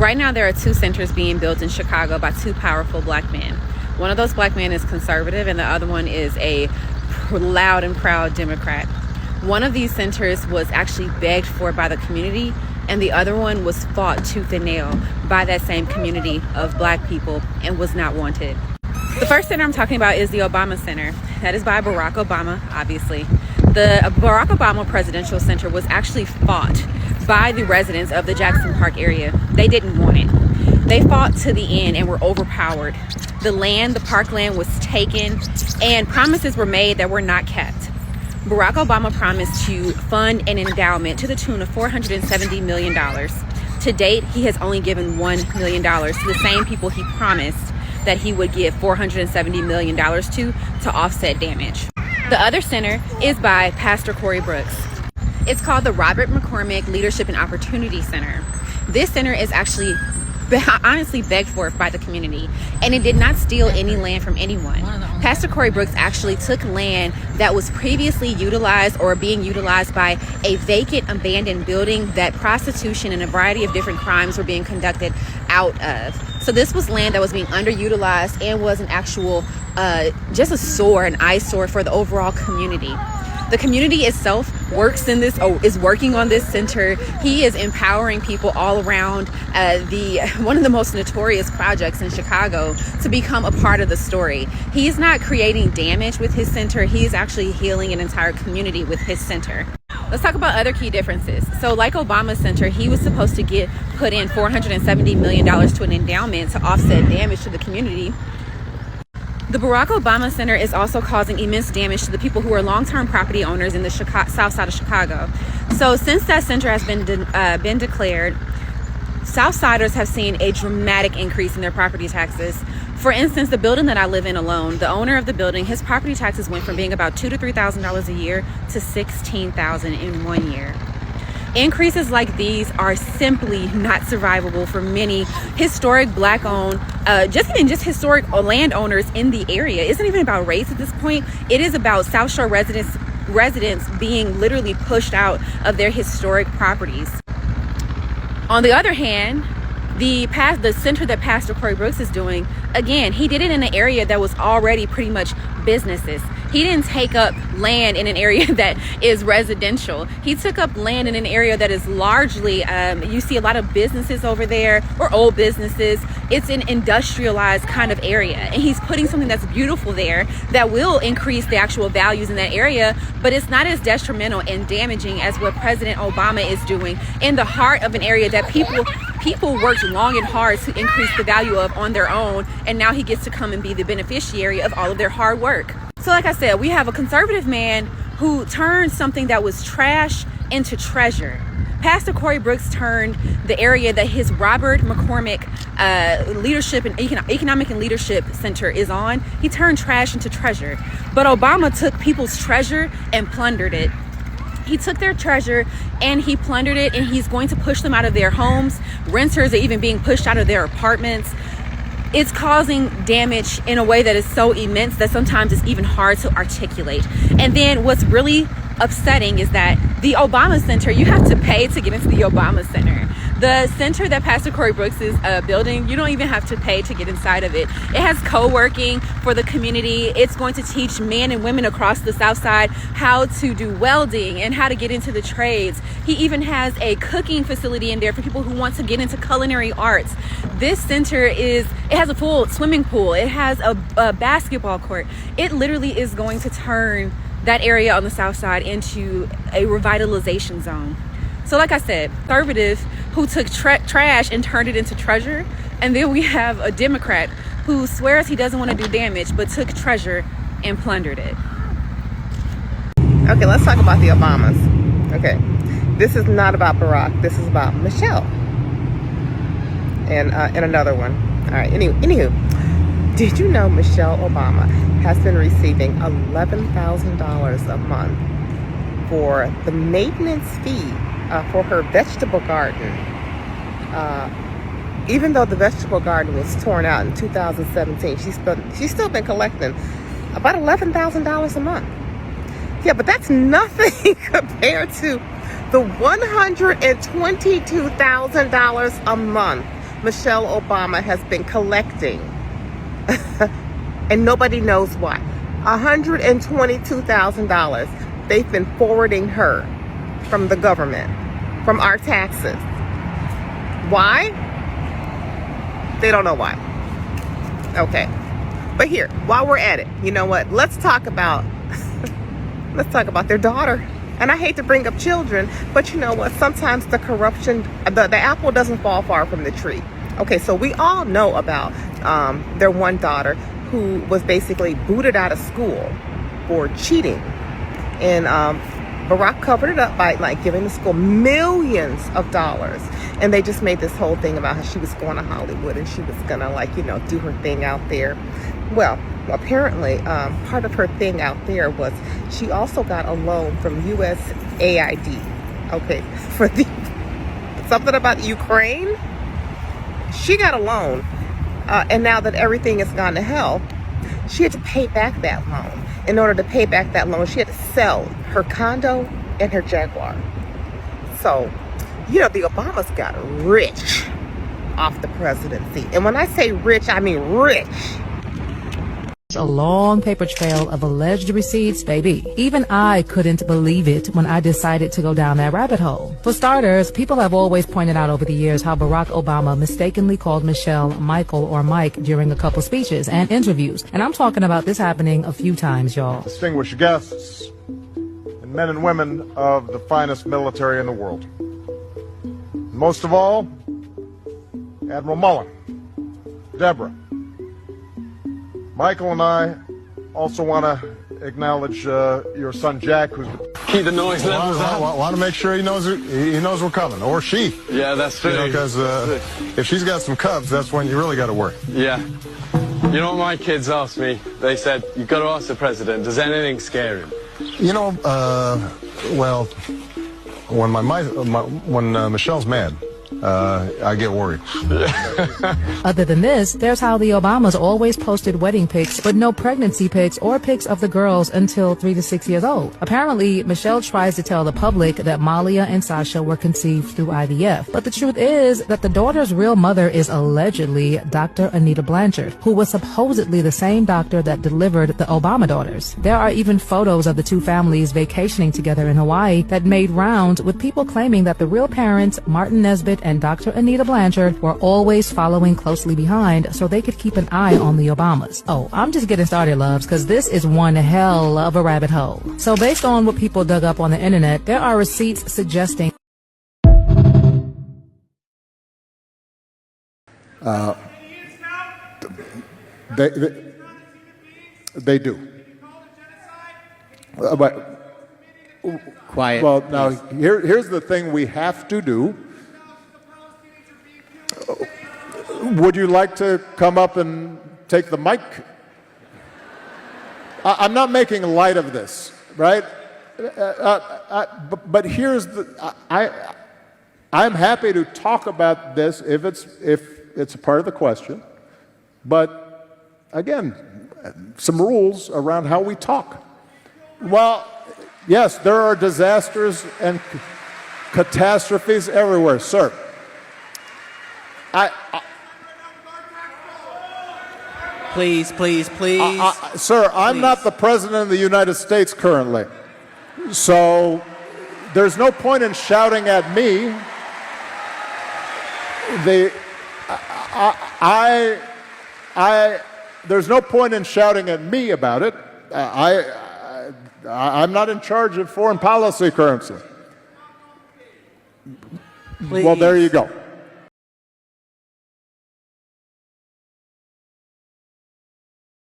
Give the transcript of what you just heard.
Right now, there are two centers being built in Chicago by two powerful black men. One of those black men is conservative, and the other one is a loud and proud Democrat. One of these centers was actually begged for by the community, and the other one was fought tooth and nail by that same community of black people and was not wanted. The first center I'm talking about is the Obama Center. That is by Barack Obama, obviously. The Barack Obama Presidential Center was actually fought by the residents of the Jackson Park area. They didn't want it. They fought to the end and were overpowered. The parkland was taken, and promises were made that were not kept. Barack Obama promised to fund an endowment to the tune of $470 million. To date, he has only given $1 million to the same people he promised that he would give $470 million to offset damage. The other center is by Pastor Corey Brooks. It's called the Robert McCormick Leadership and Opportunity Center. This center is actually honestly begged for by the community, and it did not steal any land from anyone. Pastor Corey Brooks actually took land that was previously utilized or being utilized by a vacant, abandoned building that prostitution and a variety of different crimes were being conducted out of. So this was land that was being underutilized and was an actual just an eyesore for the overall community. The community itself is working on this center. He is empowering people all around one of the most notorious projects in Chicago to become a part of the story. He's not creating damage with his center. He's actually healing an entire community with his center. Let's talk about other key differences. So like Obama's center, he was supposed to put in $470 million to an endowment to offset damage to the community. The Barack Obama Center is also causing immense damage to the people who are long-term property owners in the south side of Chicago. So since that center has been declared, Southsiders have seen a dramatic increase in their property taxes. For instance, the building that I live in alone, the owner of the building, his property taxes went from being about $2,000 to $3,000 a year to $16,000 in 1 year. Increases like these are simply not survivable for many historic black-owned, just historic landowners in the area. It isn't even about race at this point. It is about South Shore residents being literally pushed out of their historic properties. On the other hand, the center that Pastor Corey Brooks is doing, again, he did it in an area that was already pretty much businesses. He didn't take up land in an area that is residential. He took up land in an area that is largely, you see a lot of businesses over there, or old businesses. It's an industrialized kind of area. And he's putting something that's beautiful there that will increase the actual values in that area, but it's not as detrimental and damaging as what President Obama is doing in the heart of an area that people worked long and hard to increase the value of on their own, and now he gets to come and be the beneficiary of all of their hard work. So like I said, we have a conservative man who turned something that was trash into treasure. Pastor Corey Brooks turned the area that his Robert McCormick Leadership and Economic and Leadership Center is on, he turned trash into treasure. But Obama took people's treasure and plundered it. He took their treasure and he plundered it, and he's going to push them out of their homes. Renters are even being pushed out of their apartments. It's causing damage in a way that is so immense that sometimes it's even hard to articulate. And then what's really upsetting is that the Obama Center, you have to pay to get into the Obama Center. The center that Pastor Corey Brooks is building, you don't even have to pay to get inside of it. It has co-working for the community. It's going to teach men and women across the South Side how to do welding and how to get into the trades. He even has a cooking facility in there for people who want to get into culinary arts. This center it has a full swimming pool. It has a basketball court. It literally is going to turn that area on the South Side into a revitalization zone. So like I said, conservative who took trash and turned it into treasure. And then we have a Democrat who swears he doesn't want to do damage, but took treasure and plundered it. Okay, let's talk about the Obamas. Okay, this is not about Barack. This is about Michelle. And another one. All right, anywho, did you know Michelle Obama has been receiving $11,000 a month for the maintenance fee for her vegetable garden? Even though the vegetable garden was torn out in 2017, she's still been collecting about $11,000 a month. Yeah, but that's nothing compared to the $122,000 a month Michelle Obama has been collecting, and nobody knows why. $122,000 they've been forwarding her from the government, from our taxes. Why? They don't know why. Okay. But here, while we're at it, you know what? Let's talk about their daughter. And I hate to bring up children, but you know what? Sometimes the corruption, the apple doesn't fall far from the tree. Okay, so we all know about their one daughter who was basically booted out of school for cheating. And Barack covered it up by like giving the school millions of dollars. And they just made this whole thing about how she was going to Hollywood and she was gonna, like, you know, do her thing out there. Well, apparently part of her thing out there was she also got a loan from USAID, okay, for something about Ukraine. She got a loan, and now that everything has gone to hell, she had to pay back that loan. In order to pay back that loan, she had to sell her condo and her Jaguar. So, you know, the Obamas got rich off the presidency. And when I say rich, I mean rich. A long paper trail of alleged receipts, baby. Even I couldn't believe it when I decided to go down that rabbit hole. For starters, people have always pointed out over the years how Barack Obama mistakenly called Michelle Michael or Mike during a couple speeches and interviews. And I'm talking about this happening a few times, y'all. Distinguished guests and men and women of the finest military in the world. Most of all, Admiral Mullen, Deborah, Michael and I also want to acknowledge your son Jack, who's keep the noise levels down. Want to make sure he knows we're coming, or she. Yeah, that's true. Because if she's got some cubs, that's when you really got to work. Yeah. You know what my kids asked me? They said, "You got to ask the president. Does anything scare him?" You know, well, when Michelle's mad, I get worried. Other than this, there's how the Obamas always posted wedding pics, but no pregnancy pics or pics of the girls until 3 to 6 years old. Apparently, Michelle tries to tell the public that Malia and Sasha were conceived through IVF. But the truth is that the daughter's real mother is allegedly Dr. Anita Blanchard, who was supposedly the same doctor that delivered the Obama daughters. There are even photos of the two families vacationing together in Hawaii that made rounds, with people claiming that the real parents, Martin Nesbitt and Dr. Anita Blanchard, were always following closely behind so they could keep an eye on the Obamas. Oh, I'm just getting started, loves, because this is one hell of a rabbit hole. So based on what people dug up on the internet, there are receipts suggesting they do. But quiet. Well, now here's the thing we have to do. Would you like to come up and take the mic? I'm not making light of this, right? But here's the. I'm happy to talk about this if it's a part of the question. But again, some rules around how we talk. Well, yes, there are disasters and catastrophes everywhere, sir. Please. Sir, I'm not the president of the United States currently, so there's no point in shouting at me. There's no point in shouting at me about it. I'm not in charge of foreign policy currently. Please. Well, there you go.